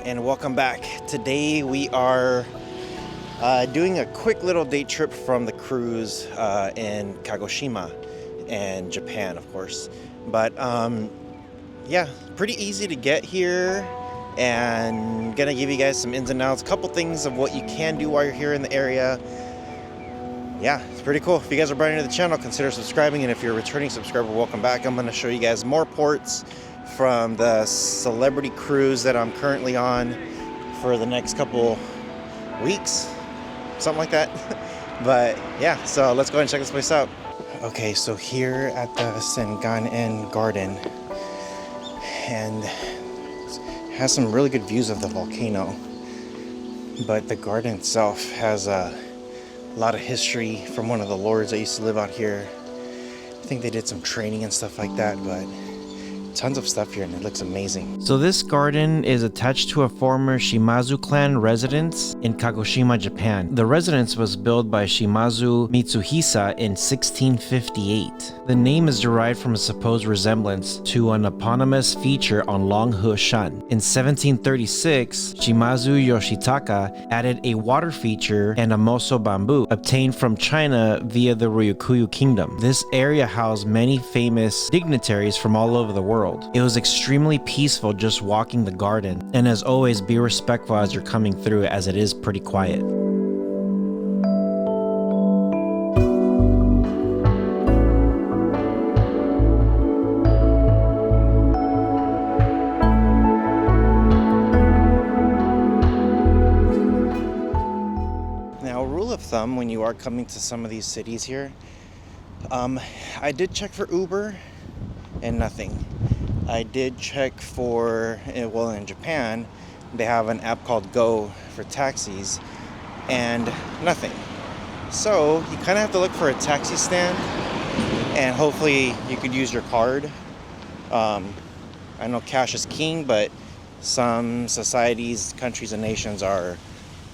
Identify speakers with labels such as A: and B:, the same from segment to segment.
A: and welcome back. Today we are doing a quick little day trip from the cruise in Kagoshima and Japan, of course. But yeah, pretty easy to get here, and gonna give you guys some ins and outs, a couple things of what you can do while you're here in the area. Yeah, it's pretty cool. If you guys are brand new to the channel, consider subscribing, and if you're a returning subscriber, welcome back. I'm gonna show you guys more ports from the celebrity cruise that I'm currently on for the next couple weeks, something like that. But yeah, so let's go ahead and check this place out. Okay, so here at the Senganen Garden, and it has some really good views of the volcano, but the garden itself has a lot of history from one of the lords that used to live out here. I think they did some training and stuff like that, but tons of stuff here, and it looks amazing. So this garden is attached to a former Shimazu clan residence in Kagoshima, Japan. The residence was built by Shimazu Mitsuhisa in 1658. The name is derived from a supposed resemblance to an eponymous feature on Longhu Shan. In 1736, Shimazu Yoshitaka added a water feature and a moso bamboo obtained from China via the Ryukyu Kingdom. This area housed many famous dignitaries from all over the world. It was extremely peaceful just walking the garden, and as always, be respectful as you're coming through, as it is pretty quiet. Now, rule of thumb when you are coming to some of these cities here, I did check for Uber and nothing. I did check for, well, in Japan, they have an app called Go for taxis, and nothing. So you kind of have to look for a taxi stand, and hopefully you could use your card. I know cash is king, but some societies, countries, and nations are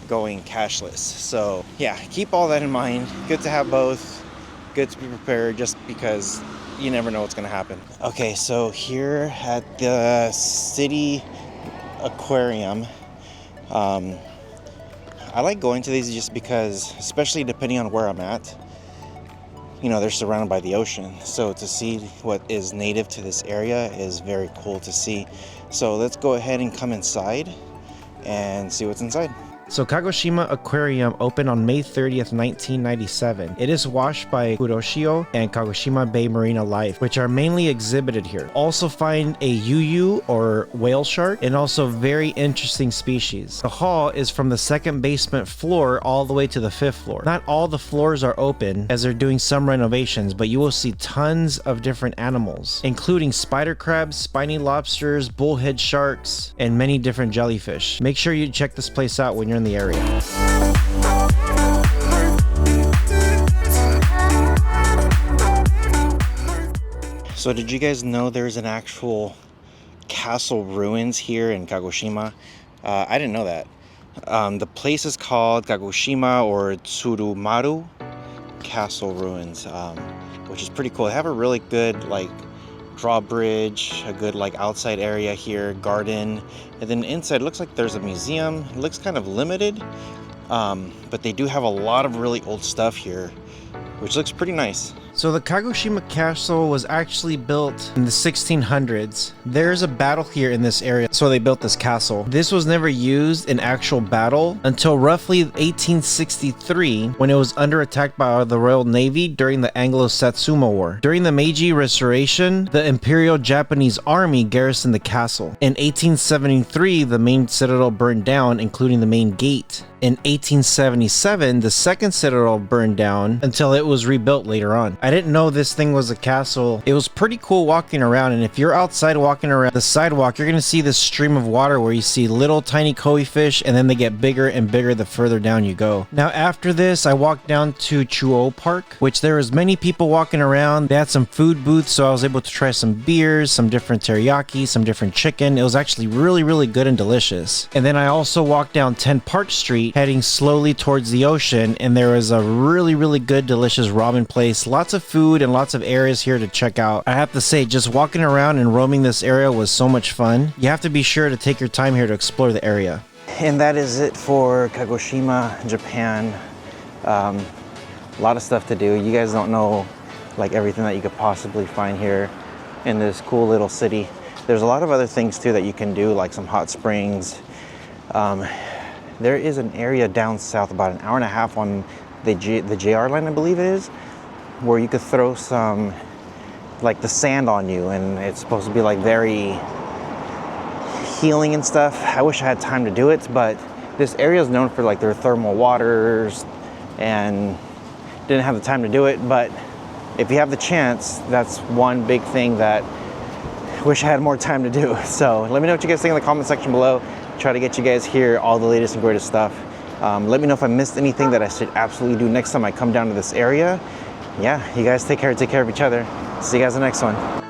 A: going cashless. So yeah, keep all that in mind. Good to have both. Good to be prepared, just because you never know what's going to happen. Okay, so here at the city aquarium, I like going to these just because, especially depending on where I'm at, you know, they're surrounded by the ocean. So to see what is native to this area is very cool to see. So let's go ahead and come inside and see what's inside. So Kagoshima Aquarium opened on May 30th, 1997. It is washed by Kuroshio and Kagoshima Bay Marina Life, which are mainly exhibited here. Also find a yuyu or whale shark, and also very interesting species. The hall is from the second basement floor all the way to the 5th floor. Not all the floors are open as they're doing some renovations, but you will see tons of different animals, including spider crabs, spiny lobsters, bullhead sharks, and many different jellyfish. Make sure you check this place out when you're in the area. So did you guys know there's an actual castle ruins here in Kagoshima? I didn't know that. The place is called Kagoshima or Tsurumaru Castle Ruins, which is pretty cool. They have a really good drawbridge, a good outside area here, garden, and then inside it looks like there's a museum. It looks kind of limited, but they do have a lot of really old stuff here, which looks pretty nice. So the Kagoshima Castle was actually built in the 1600s. There's a battle here in this area, so they built this castle. This was never used in actual battle until roughly 1863, when it was under attack by the Royal Navy during the Anglo-Satsuma War. During the Meiji Restoration, the Imperial Japanese Army garrisoned the castle. In 1873, the main citadel burned down, including the main gate. In 1877, the second citadel burned down until it was rebuilt later on. I didn't know this thing was a castle. It was pretty cool walking around, and if you're outside walking around the sidewalk, you're gonna see this stream of water where you see little tiny koi fish, and then they get bigger and bigger the further down you go. Now after this, I walked down to Chuo Park, which there was many people walking around. They had some food booths, so I was able to try some beers, some different teriyaki, some different chicken. It was actually really good and delicious. And then I also walked down 10 Park Street, heading slowly towards the ocean, and there was a really good delicious ramen place. Lots lots of food and lots of areas here to check out. I have to say, just walking around and roaming this area was so much fun. You have to be sure to take your time here to explore the area. And that is it for Kagoshima, Japan. A lot of stuff to do. You guys don't know like everything that you could possibly find here in this cool little city. There's a lot of other things too that you can do, like some hot springs. There is an area down south about an hour and a half on the JR line, I believe it is, where you could throw some like the sand on you, and it's supposed to be like very healing and stuff. I wish I had time to do it, but this area is known for like their thermal waters, and didn't have the time to do it. But if you have the chance, that's one big thing that I wish I had more time to do. So let me know what you guys think in the comment section below. Try to get you guys here all the latest and greatest stuff. Let me know if I missed anything that I should absolutely do next time I come down to this area. Yeah, you guys take care of each other. See you guys in the next one.